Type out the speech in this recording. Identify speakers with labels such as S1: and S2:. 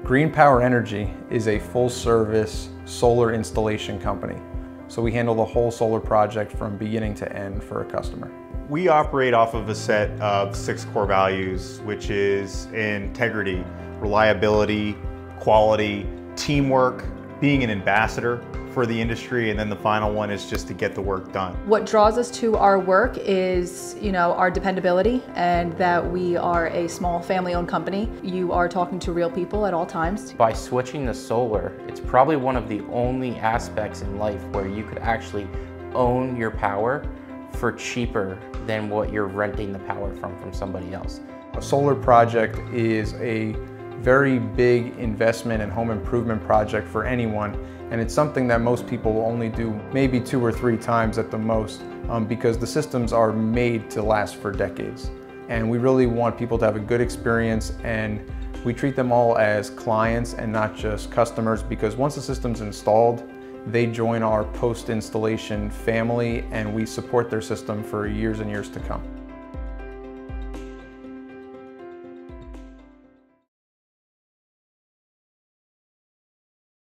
S1: Green Power Energy is a full-service solar installation company. So we handle the whole solar project from beginning to end for a customer.
S2: We operate off of a set of 6 core values, which is integrity, reliability, quality, teamwork, being an ambassador for the industry, and then the final one is just to get the work done.
S3: What draws us to our work is, our dependability and that we are a small family-owned company. You are talking to real people at all times.
S4: By switching to solar, it's probably one of the only aspects in life where you could actually own your power for cheaper than what you're renting the power from somebody else.
S1: A solar project is a very big investment and home improvement project for anyone, and it's something that most people will only do maybe 2 or 3 times at the most because the systems are made to last for decades. And we really want people to have a good experience, and we treat them all as clients and not just customers, because once the system's installed, they join our post-installation family and we support their system for years and years to come.